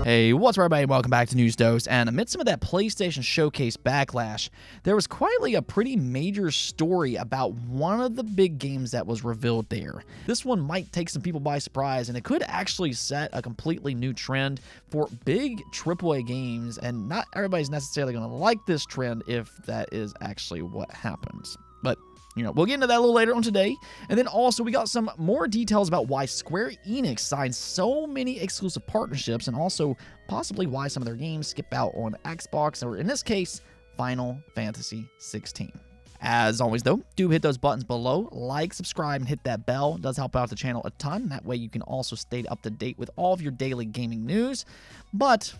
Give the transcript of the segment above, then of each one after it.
Hey, what's up everybody? Welcome back to News Dose. And amid some of that PlayStation Showcase backlash, there was quietly a pretty major story about one of the big games that was revealed there. This one might take some people by surprise, and it could actually set a completely new trend for big AAA games, and not everybody's necessarily going to like this trend if that is actually what happens. But we'll get into that a little later on today. And then also, we got some more details about why Square Enix signed so many exclusive partnerships, and also possibly why some of their games skip out on Xbox, or in this case, Final Fantasy 16. As always, though, do hit those buttons below, like, subscribe, and hit that bell. It does help out the channel a ton. That way you can also stay up to date with all of your daily gaming news. But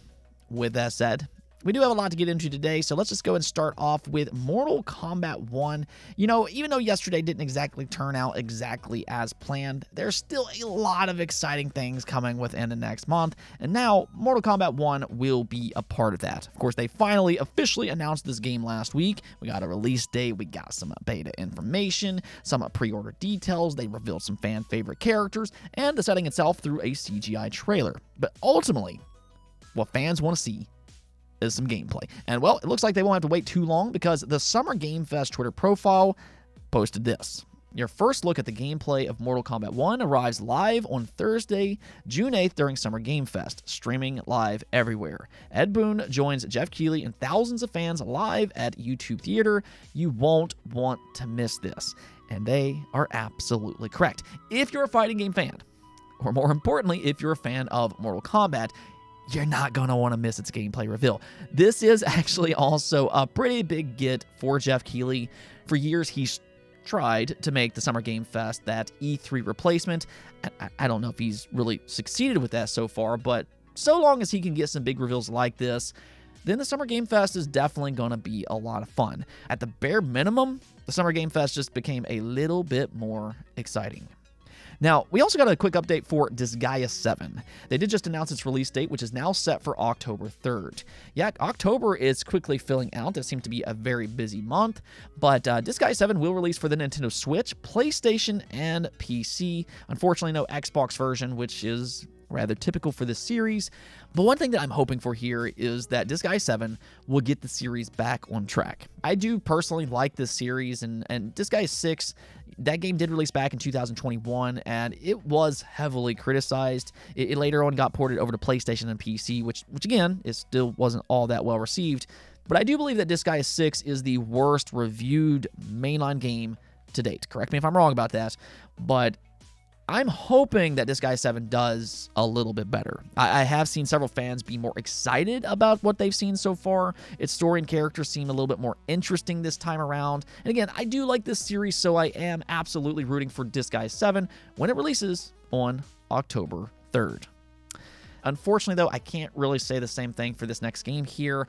with that said, we do have a lot to get into today, so let's just go and start off with Mortal Kombat 1. Even though yesterday didn't exactly turn out exactly as planned, there's still a lot of exciting things coming within the next month, and now Mortal Kombat 1 will be a part of that. Of course, they finally officially announced this game last week. We got a release date, we got some beta information, some pre-order details, they revealed some fan-favorite characters, and the setting itself through a CGI trailer. But ultimately, what fans want to see is some gameplay. And well, it looks like they won't have to wait too long, because the Summer Game Fest Twitter profile posted this. Your first look at the gameplay of Mortal Kombat 1 arrives live on Thursday, June 8th during Summer Game Fest, streaming live everywhere. Ed Boon joins Jeff Keighley and thousands of fans live at YouTube Theater. You won't want to miss this. And they are absolutely correct. If you're a fighting game fan, or more importantly, if you're a fan of Mortal Kombat, you're not going to want to miss its gameplay reveal. This is actually also a pretty big get for Jeff Keighley. For years, he's tried to make the Summer Game Fest that E3 replacement. I don't know if he's really succeeded with that so far, but so long as he can get some big reveals like this, then the Summer Game Fest is definitely going to be a lot of fun. At the bare minimum, the Summer Game Fest just became a little bit more exciting. Now, we also got a quick update for Disgaea 7. They did just announce its release date, which is now set for October 3rd. Yeah, October is quickly filling out. It seems to be a very busy month, but Disgaea 7 will release for the Nintendo Switch, PlayStation, and PC. Unfortunately, no Xbox version, which is rather typical for this series. But one thing that I'm hoping for here is that Disgaea 7 will get the series back on track. I do personally like this series, and Disgaea 6, that game did release back in 2021, and it was heavily criticized. It later on got ported over to PlayStation and PC, which again, it still wasn't all that well received. But I do believe that Disgaea 6 is the worst reviewed mainline game to date. Correct me if I'm wrong about that, but I'm hoping that Disgaea 7 does a little bit better. I have seen several fans be more excited about what they've seen so far. Its story and characters seem a little bit more interesting this time around. And again, I do like this series, so I am absolutely rooting for Disgaea 7 when it releases on October 3rd. Unfortunately, though, I can't really say the same thing for this next game here,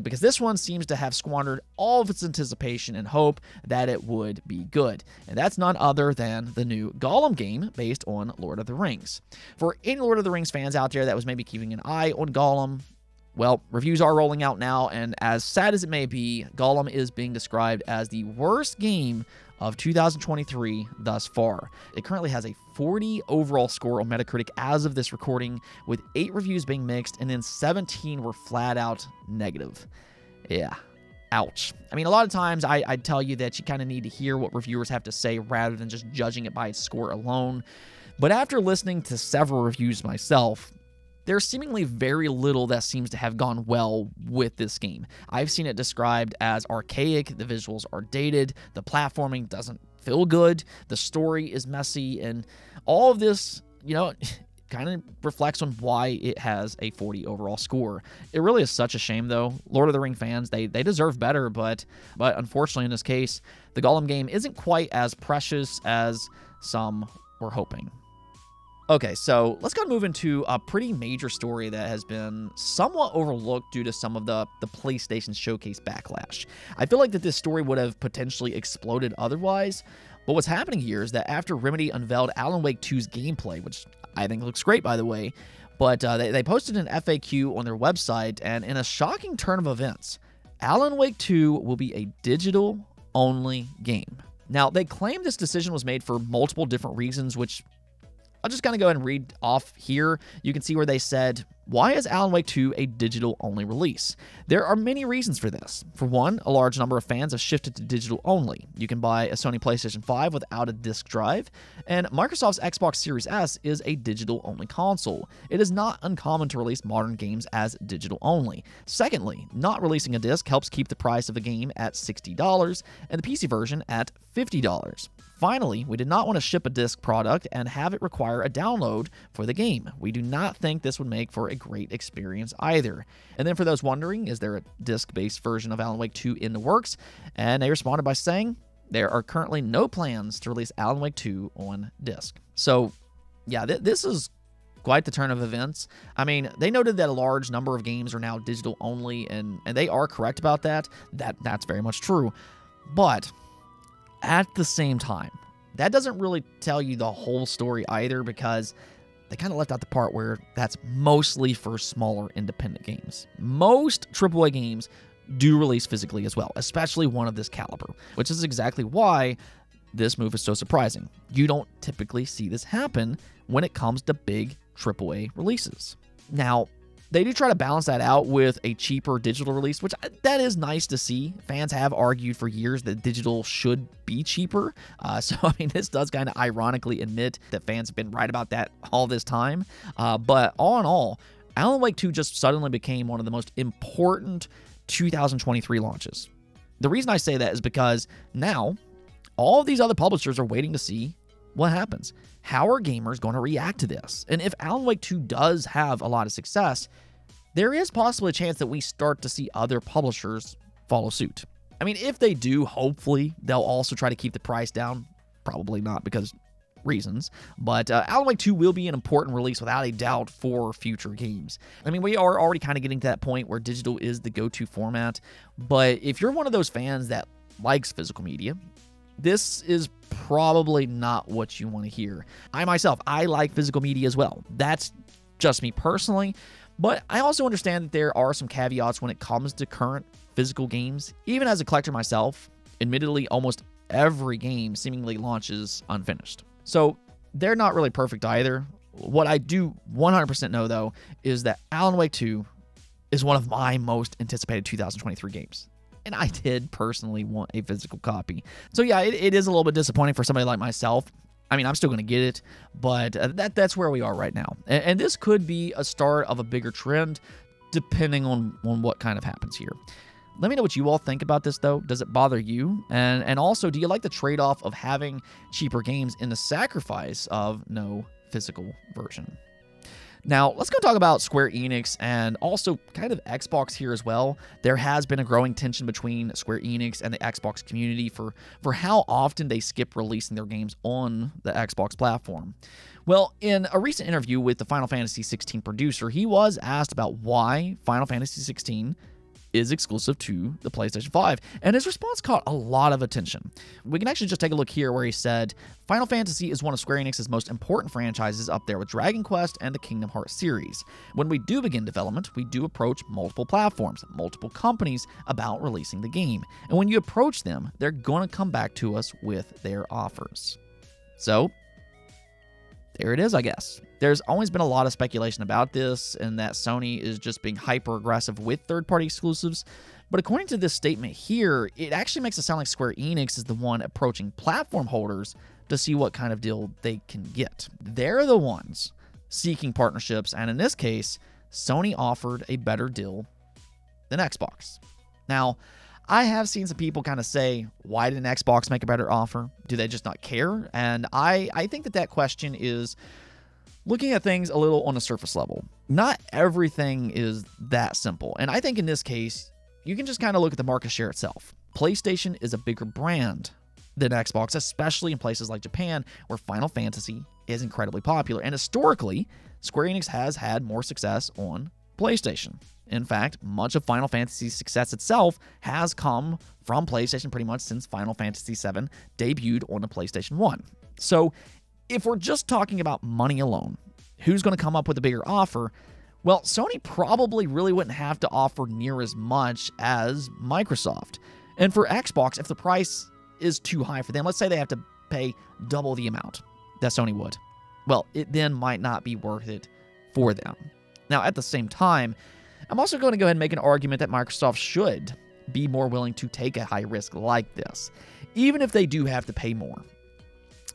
because this one seems to have squandered all of its anticipation and hope that it would be good. And that's none other than the new Gollum game based on Lord of the Rings. For any Lord of the Rings fans out there that was maybe keeping an eye on Gollum, well, reviews are rolling out now, and as sad as it may be, Gollum is being described as the worst game of 2023 thus far. It currently has a 40 overall score on Metacritic as of this recording, with 8 reviews being mixed, and then 17 were flat out negative. Yeah. Ouch. I mean, a lot of times I'd tell you that you kind of need to hear what reviewers have to say rather than just judging it by its score alone. But after listening to several reviews myself, there's seemingly very little that seems to have gone well with this game. I've seen it described as archaic, the visuals are dated, the platforming doesn't feel good, the story is messy, and all of this, kind of reflects on why it has a 40 overall score. It really is such a shame, though. Lord of the Rings fans, they deserve better, but unfortunately in this case, the Gollum game isn't quite as precious as some were hoping. Okay, so let's go move into a pretty major story that has been somewhat overlooked due to some of the PlayStation Showcase backlash. I feel like that this story would have potentially exploded otherwise, but what's happening here is that after Remedy unveiled Alan Wake 2's gameplay, which I think looks great, by the way, but they posted an FAQ on their website, and in a shocking turn of events, Alan Wake 2 will be a digital-only game. Now, they claim this decision was made for multiple different reasons, which I'll just kind of go ahead and read off here. You can see where they said, Why is Alan Wake 2 a digital-only release? There are many reasons for this. For one, a large number of fans have shifted to digital-only. You can buy a Sony PlayStation 5 without a disc drive, and Microsoft's Xbox Series S is a digital-only console. It is not uncommon to release modern games as digital-only. Secondly, not releasing a disc helps keep the price of a game at $60 and the PC version at $50. Finally, we did not want to ship a disc product and have it require a download for the game. We do not think this would make for a great experience either. And then for those wondering, is there a disc-based version of Alan Wake 2 in the works? And they responded by saying, there are currently no plans to release Alan Wake 2 on disc. So, yeah, this is quite the turn of events. I mean, they noted that a large number of games are now digital only, and they are correct about that. That's very much true. But at the same time, that doesn't really tell you the whole story either, because they kind of left out the part where that's mostly for smaller independent games. Most AAA games do release physically as well, especially one of this caliber, which is exactly why this move is so surprising. You don't typically see this happen when it comes to big AAA releases. Now, they do try to balance that out with a cheaper digital release, which that is nice to see. Fans have argued for years that digital should be cheaper. So, I mean, this does kind of ironically admit that fans have been right about that all this time. But all in all, Alan Wake 2 just suddenly became one of the most important 2023 launches. The reason I say that is because now all of these other publishers are waiting to see what happens. How are gamers going to react to this? And if Alan Wake 2 does have a lot of success, there is possibly a chance that we start to see other publishers follow suit. I mean, if they do, hopefully, they'll also try to keep the price down. Probably not, because reasons. But Alan Wake 2 will be an important release without a doubt for future games. I mean, we are already kind of getting to that point where digital is the go-to format. But if you're one of those fans that likes physical media, this is probably not what you want to hear. I myself, I like physical media as well. That's just me personally. But I also understand that there are some caveats when it comes to current physical games. Even as a collector myself, admittedly, almost every game seemingly launches unfinished. So they're not really perfect either. What I do 100% know, though, is that Alan Wake 2 is one of my most anticipated 2023 games. And I did personally want a physical copy. So yeah, it is a little bit disappointing for somebody like myself. I mean, I'm still going to get it, but that's where we are right now. And this could be a start of a bigger trend, depending on what kind of happens here. Let me know what you all think about this, though. Does it bother you? And also, do you like the trade-off of having cheaper games in the sacrifice of no physical version? Now, let's go talk about Square Enix and also kind of Xbox here as well. There has been a growing tension between Square Enix and the Xbox community for how often they skip releasing their games on the Xbox platform. Well, in a recent interview with the Final Fantasy XVI producer, he was asked about why Final Fantasy XVI is exclusive to the PlayStation 5, and his response caught a lot of attention. We can actually just take a look here where he said, Final Fantasy is one of Square Enix's most important franchises, up there with Dragon Quest and the Kingdom Hearts series. When we do begin development, we do approach multiple platforms, multiple companies about releasing the game, and when you approach them, they're going to come back to us with their offers. So, there it is, I guess. There's always been a lot of speculation about this and that Sony is just being hyper-aggressive with third-party exclusives. But according to this statement here, it actually makes it sound like Square Enix is the one approaching platform holders to see what kind of deal they can get. They're the ones seeking partnerships, and in this case, Sony offered a better deal than Xbox. Now, I have seen some people kind of say, why didn't Xbox make a better offer? Do they just not care? And I think that question is looking at things a little on a surface level. Not everything is that simple. And I think in this case, you can just kind of look at the market share itself. PlayStation is a bigger brand than Xbox, especially in places like Japan, where Final Fantasy is incredibly popular. And historically, Square Enix has had more success on PlayStation. In fact, much of Final Fantasy's success itself has come from PlayStation pretty much since Final Fantasy VII debuted on the PlayStation 1. So, if we're just talking about money alone, who's going to come up with a bigger offer? Well, Sony probably really wouldn't have to offer near as much as Microsoft. And for Xbox, if the price is too high for them, let's say they have to pay double the amount that Sony would, well, it then might not be worth it for them. Now, at the same time, I'm also going to go ahead and make an argument that Microsoft should be more willing to take a high risk like this, even if they do have to pay more.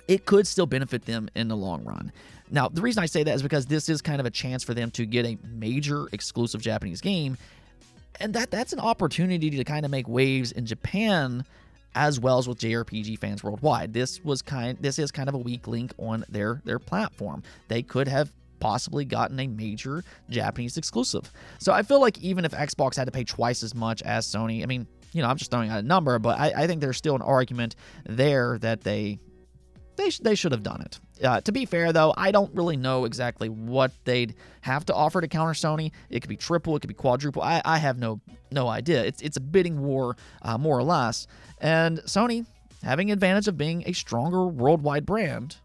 It could still benefit them in the long run. Now, the reason I say that is because this is kind of a chance for them to get a major exclusive Japanese game, and that's an opportunity to kind of make waves in Japan as well as with JRPG fans worldwide. This is kind of a weak link on their platform. They could have possibly gotten a major Japanese exclusive. So I feel like even if Xbox had to pay twice as much as Sony, I mean, you know, I'm just throwing out a number, but I think there's still an argument there that they should have done it. To be fair, though, I don't really know exactly what they'd have to offer to counter Sony. It could be triple, it could be quadruple. I have no idea. It's a bidding war, more or less. And Sony, having advantage of being a stronger worldwide brand,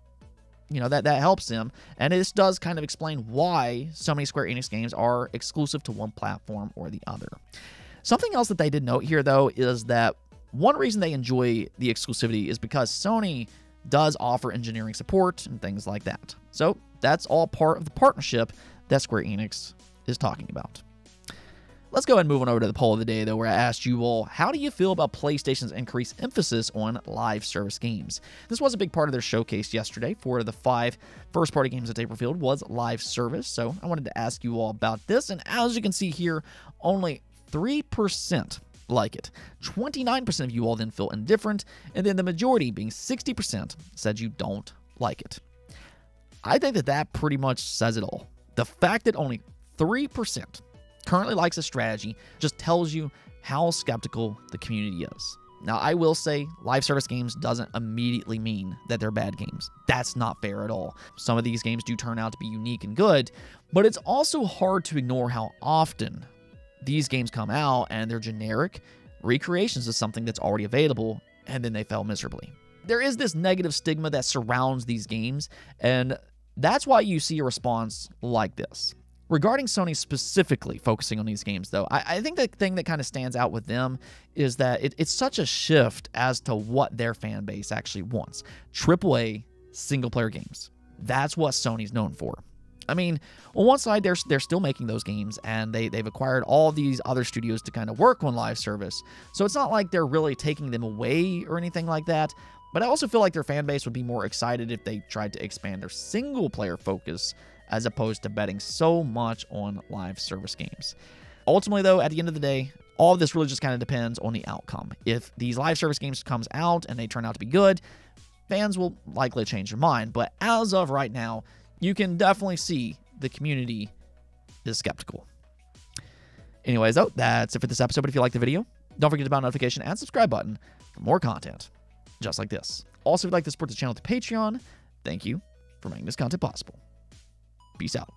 you know, that helps them. And this does kind of explain why so many Square Enix games are exclusive to one platform or the other. Something else that they did note here, though, is that one reason they enjoy the exclusivity is because Sony does offer engineering support and things like that. So that's all part of the partnership that Square Enix is talking about. Let's go ahead and move on over to the poll of the day, though, where I asked you all, how do you feel about PlayStation's increased emphasis on live service games? This was a big part of their showcase yesterday. For the 5 first-party games that they revealed was live service, so I wanted to ask you all about this, and as you can see here, only 3% like it. 29% of you all then feel indifferent, and then the majority, being 60%, said you don't like it. I think that pretty much says it all. The fact that only 3% currently likes a strategy just tells you how skeptical the community is. Now, I will say live service games doesn't immediately mean that they're bad games. That's not fair at all. Some of these games do turn out to be unique and good, but it's also hard to ignore how often these games come out and they're generic recreations of something that's already available, and then they fail miserably. There is this negative stigma that surrounds these games, and that's why you see a response like this. Regarding Sony specifically focusing on these games, though, I think the thing that kind of stands out with them is that it's such a shift as to what their fan base actually wants. AAA single-player games. That's what Sony's known for. I mean, on one side, they're still making those games, and they've acquired all these other studios to kind of work on live service. So it's not like they're really taking them away or anything like that. But I also feel like their fan base would be more excited if they tried to expand their single-player focus as opposed to betting so much on live service games. Ultimately, though, at the end of the day, all of this really just kind of depends on the outcome. If these live service games comes out and they turn out to be good, fans will likely change their mind. But as of right now, you can definitely see the community is skeptical. Anyways, though, that's it for this episode. But if you liked the video, don't forget to hit the notification and subscribe button for more content just like this. Also, if you'd like to support the channel through Patreon, thank you for making this content possible. Peace out.